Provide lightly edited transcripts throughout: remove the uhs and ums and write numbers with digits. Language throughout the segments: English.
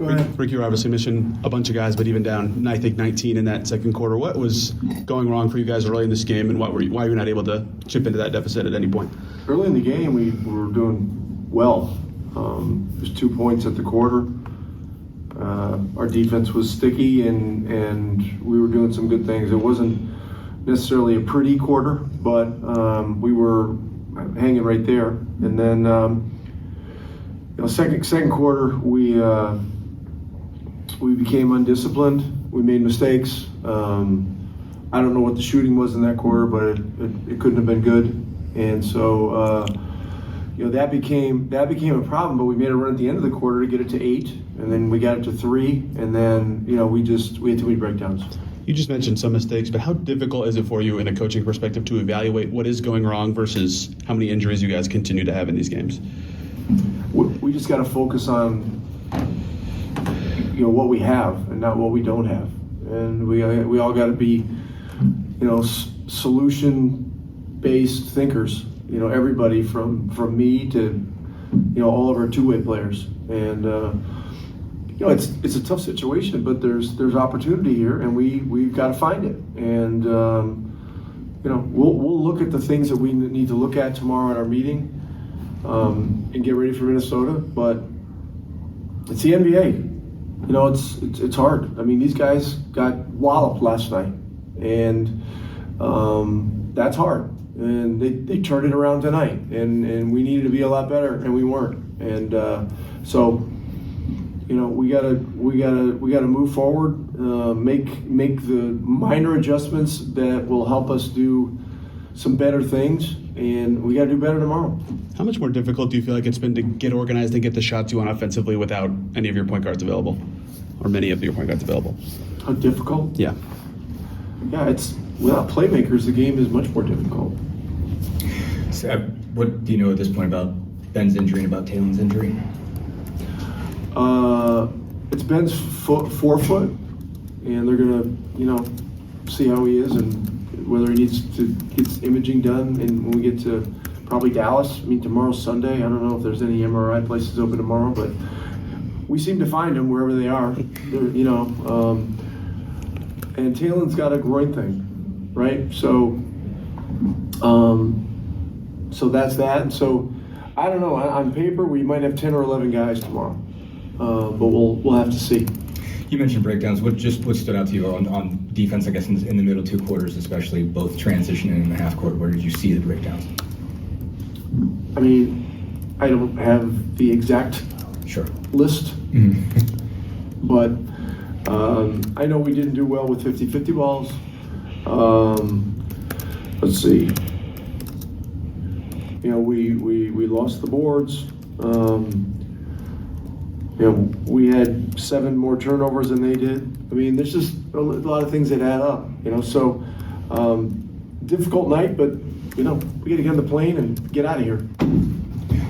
Go ahead. Rick, you were obviously missing a bunch of guys, but even down, I think, 19 in that second quarter. What was going wrong for you guys early in this game, and why were you not able to chip into that deficit at any point? Early in the game, we were doing well. There's 2 points at the quarter. Our defense was sticky, and we were doing some good things. It wasn't necessarily a pretty quarter, but we were hanging right there. And then, second quarter, we became undisciplined. We made mistakes. I don't know what the shooting was in that quarter, but it couldn't have been good. And so, that became a problem. But we made a run at the end of the quarter to get it to 8, and then we got it to 3, and then we had too many breakdowns. You just mentioned some mistakes, but how difficult is it for you in a coaching perspective to evaluate what is going wrong versus how many injuries you guys continue to have in these games? We just got to focus on what we have and not what we don't have, and we all got to be solution-based thinkers. Everybody from me to all of our two-way players, and it's a tough situation, but there's opportunity here, and we've got to find it. And we'll look at the things that we need to look at tomorrow at our meeting, and get ready for Minnesota. But it's the NBA. It's hard. I mean, these guys got walloped last night, and that's hard. And they turned it around tonight, and we needed to be a lot better, and we weren't. And so. We gotta move forward, make the minor adjustments that will help us do some better things, and we gotta do better tomorrow. How much more difficult do you feel like it's been to get organized and get the shots you want offensively without any of your point guards available, or many of your point guards available? How difficult? Yeah, it's without playmakers, the game is much more difficult. So, what do you know at this point about Ben's injury and about Taylor's injury? It's Ben's forefoot, and they're gonna, see how he is and whether he needs to get imaging done. And when we get to probably Dallas, tomorrow's Sunday. I don't know if there's any MRI places open tomorrow, but we seem to find them wherever they are. And Taylor's got a groin thing, right? So that's that. And so I don't know. On paper, we might have 10 or 11 guys tomorrow. But we'll have to see. You mentioned breakdowns. What stood out to you on defense, I guess, in the middle 2 quarters, especially both transition and in the half court? Where did you see the breakdowns? I don't have the exact list, but I know we didn't do well with 50-50 balls. Let's see. We lost the boards. We had 7 more turnovers than they did. There's just a lot of things that add up, So, difficult night, but, we got to get on the plane and get out of here.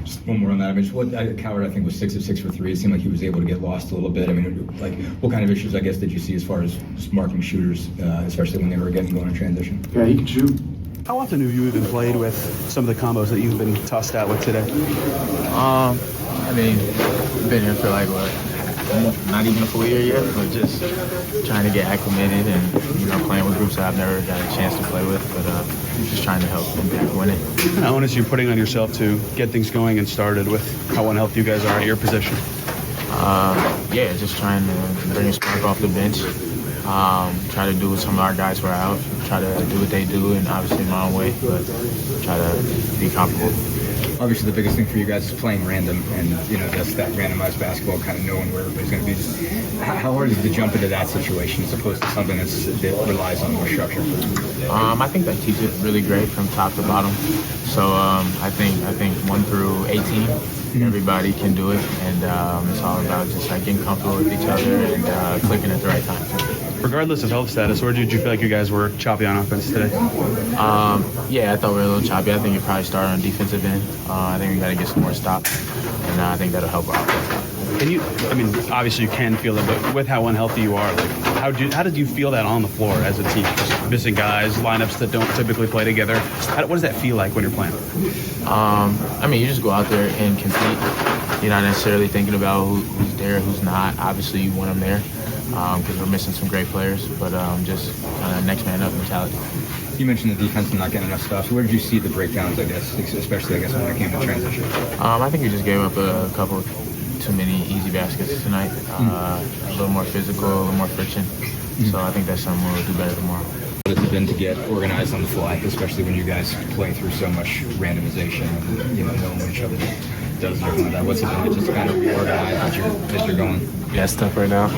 Just one more on that. Coward, I think, was 6 of 6 for 3. It seemed like he was able to get lost a little bit. What kind of issues, I guess, did you see as far as just marking shooters, especially when they were getting going in transition? Yeah, he can shoot. How often have you even played with some of the combos that you've been tossed out with today? I've been here for not even a full year yet, but just trying to get acclimated and, playing with groups that I've never got a chance to play with, but just trying to help Impact win it. How onus you're putting on yourself to get things going and started with how unhealthy you guys are at your position? Just trying to bring a spark off the bench, try to do what some of our guys were out, try to do what they do, and obviously my own way, but try to be comfortable. Obviously, the biggest thing for you guys is playing random, and just that randomized basketball, kind of knowing where everybody's going to be. Just how hard is it to jump into that situation as opposed to something that relies on more structure? I think that teaches it really great from top to bottom. So I think 1 through 18, everybody can do it, and it's all about just getting comfortable with each other and clicking at the right time. Regardless of health status, where did you feel like you guys were choppy on offense today? I thought we were a little choppy. I think it probably started on defensive end. I think we got to get some more stops, and I think that'll help our offense out. Obviously you can feel it, but with how unhealthy you are, how did you feel that on the floor as a team? Just missing guys, lineups that don't typically play together. What does that feel like when you're playing? You just go out there and compete. you're not necessarily thinking about who's there, who's not. Obviously, you want them there because we're missing some great players, but just next man up mentality. You mentioned the defense and not getting enough stuff. Where did you see the breakdowns, I guess, especially, I guess, when it came to transition? I think we just gave up a couple too many easy baskets tonight. A little more physical, a little more friction. So I think that's something we'll do better tomorrow. What has it been to get organized on the fly, especially when you guys play through so much randomization and knowing what each other does and everything like that? What's it been to just kind of reorganize as you're going? Yeah, it's tough right now.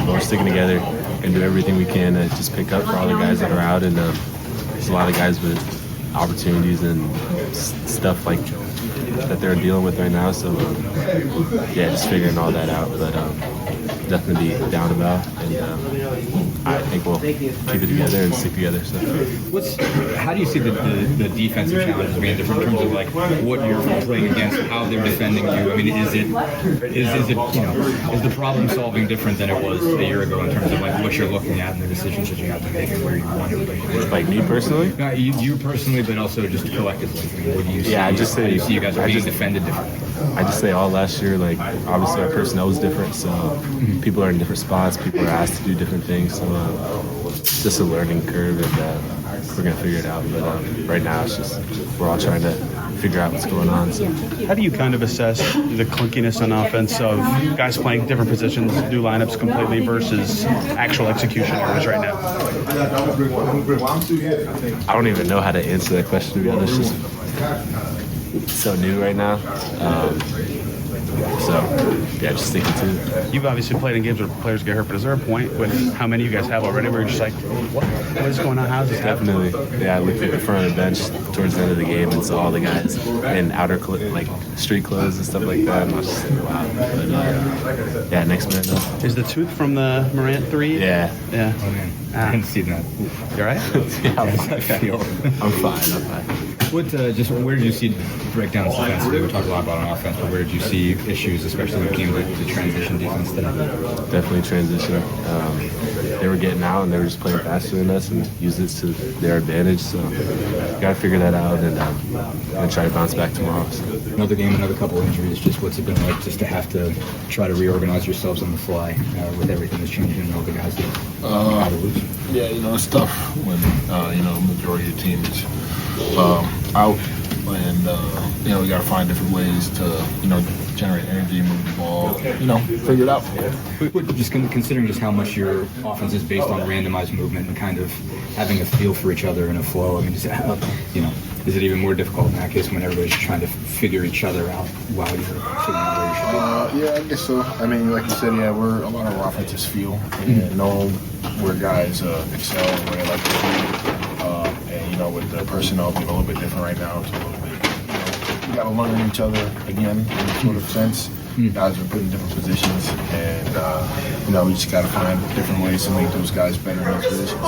We're sticking together and do everything we can to just pick up for all the guys that are out. And there's a lot of guys with opportunities and stuff like that they're dealing with right now. So, yeah, just figuring all that out. But definitely down about. And I think we'll keep it together and stick together. So, how do you see the defensive challenges being different in terms of like what you're playing against, how they're defending you? I mean, is the problem solving different than it was a year ago in terms of like what you're looking at and the decisions that you have to make and where you want everybody to be? like me personally? Not you personally, but also just collectively. I mean, what do you see? Yeah, I just say- how do you see you guys are I being just- defended differently? I just say all last year, like, obviously our personnel was different, so people are in different spots, people are asked to do different things, so it's just a learning curve, and we're going to figure it out. But right now, it's just, we're all trying to figure out what's going on. So. How do you kind of assess the clunkiness on offense of guys playing different positions, new lineups completely versus actual execution errors right now? I don't even know how to answer that question, to be honest. It's just so new right now. So, yeah, just sticking to it. You've obviously played in games where players get hurt, but is there a point with how many you guys have already where you're just like, what is going on? How is this happening? Definitely. Yeah, I looked at the front of the bench towards the end of the game and saw all the guys in outer, street clothes and stuff like that. And I was just like, wow. But, yeah, next minute, though. Is the tooth from the Morant three? Yeah. Yeah. Oh man, I didn't see that. You all right? Yeah, I feel. I'm fine. Where did you see breakdowns defensively? We talked a lot about on offense, but where did you see issues, especially when it came to transition defense today? Definitely transition. They were getting out and they were just playing faster than us and use this to their advantage. So got to figure that out and try to bounce back tomorrow. So. Another game, another couple injuries. Just what's it been like just to have to try to reorganize yourselves on the fly with everything that's changing and all the guys that are out of lose? Yeah, it's tough when majority of the team is out, and we got to find different ways to generate energy, move the ball, figure it out. But just considering just how much your offense is based on randomized movement and kind of having a feel for each other and a flow. I mean, just is it even more difficult in that case when everybody's trying to figure each other out while you're figuring out where you should be? Yeah, I guess so. I mean, like you said, a lot of our offenses feel and know where guys excel and where they like to be. And with the personnel being a little bit different right now, it's a little bit. We got to learn each other again in a sort of sense. Guys are put in different positions, and we just got to find different ways to make those guys better in those positions.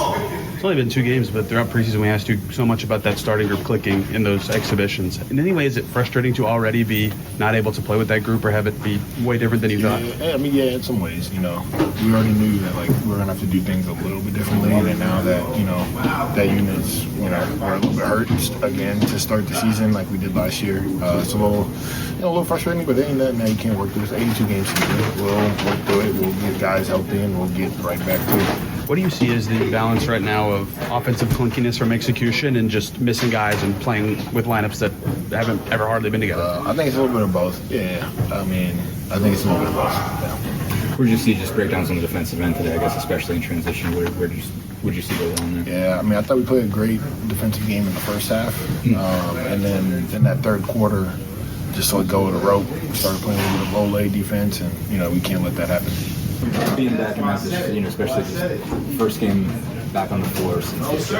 It's only been 2 games, but throughout preseason we asked you so much about that starting group clicking in those exhibitions. In any way, is it frustrating to already be not able to play with that group or have it be way different than you thought? Yeah, in some ways, we already knew that we're gonna have to do things a little bit differently, and now that that unit's we're a little bit hurt again to start the season like we did last year. It's a little frustrating, but ain't nothing that you can't work through. It's 82 games season. We'll work through it. We'll get guys healthy, and we'll get right back to it. What do you see as the balance right now of offensive clunkiness from execution and just missing guys and playing with lineups that haven't ever hardly been together? I think it's a little bit of both. Yeah, I think it's a little bit of both. Yeah. Where did you see just breakdowns on the defensive end today, I guess, especially in transition? Where did you see go wrong there? Yeah, I thought we played a great defensive game in the first half. And then in that third quarter, just let go of the rope, started playing a little bit of low-lay defense, and we can't let that happen. Being back in Memphis, especially this first game back on the floor since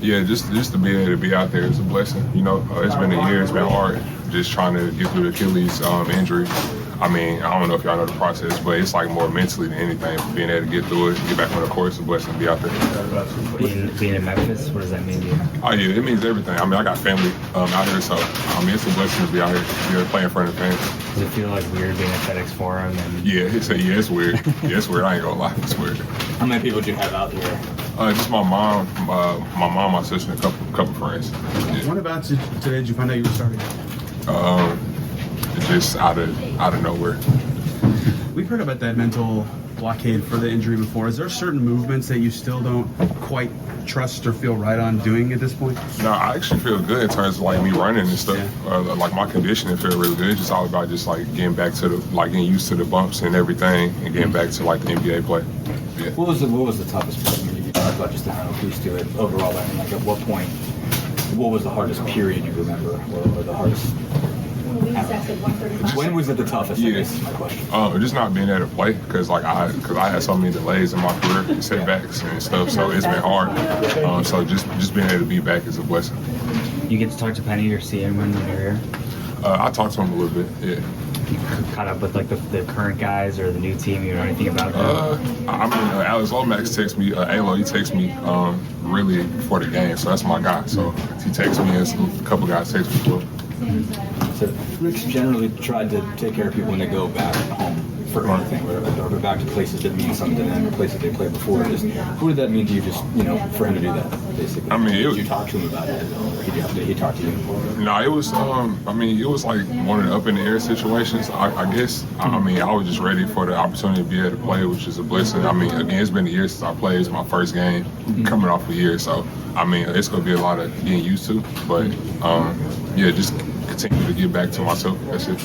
Yeah, just to be able to be out there is a blessing. It's been a year, it's been hard just trying to get through the Achilles injury. I don't know if y'all know the process, but it's more mentally than anything. Being able to get through it, get back on the court, it's a blessing to be out there. Being in Memphis, what does that mean to you? Oh yeah, it means everything. I got family out here, so it's a blessing to be out here, playing in front of fans. Does it feel weird being at FedEx Forum? Yeah, it's weird. Yeah, it's weird. I ain't gonna lie, it's weird. How many people do you have out here? Just my mom, my sister, and a couple friends. Yeah. What about today did you find out you were starting? just out of nowhere. We've heard about that mental blockade for the injury before. Is there certain movements that you still don't quite trust or feel right on doing at this point? No, I actually feel good in terms of like me running and stuff. Like my conditioning feel really good. It's just all about just like getting back to getting used to the bumps and everything, and getting back to like the NBA play. Yeah. What was the toughest part? I mean, you talked about just the mental piece to it. Overall, I mean, like at what point, what was the hardest period you remember, or the hardest? When was it the toughest? I guess is my question. Just not being able to play because I had so many delays in my career, setbacks and stuff. So it's been hard. So just being able to be back is a blessing. You get to talk to Penny or see him when you're here? I talked to him a little bit. Yeah. You caught up with like the current guys or the new team? You know anything about them? I mean, Alex Lomax texts me. Alo, he texts me really before the game, so that's my guy. So he texts me, and a couple guys text me as well. So Rick's generally tried to take care of people when they go back home for anything, or back to places that mean something to them, or places they played before. Just what did that mean to you? Just for him to do that, basically. I mean, did you talk to him about it, or did he talk to you? No, it was. It was like one of the up in the air situations. I guess. I mean, I was just ready for the opportunity to be able to play, which is a blessing. I mean, again, it's been a year since I played. It's my first game coming off a year, so I mean, it's gonna be a lot of getting used to. But just continue to get back to myself. That's it.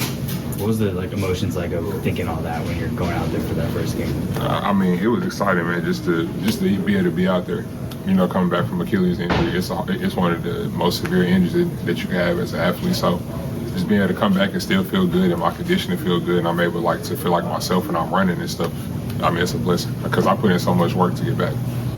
What was the emotions like of thinking all that when you're going out there for that first game? I mean, it was exciting, man. Just to be able to be out there. Coming back from Achilles injury, it's one of the most severe injuries that you can have as an athlete. So just being able to come back and still feel good, and my conditioning feel good, and I'm able to feel like myself when I'm running and stuff. I mean, it's a blessing because I put in so much work to get back.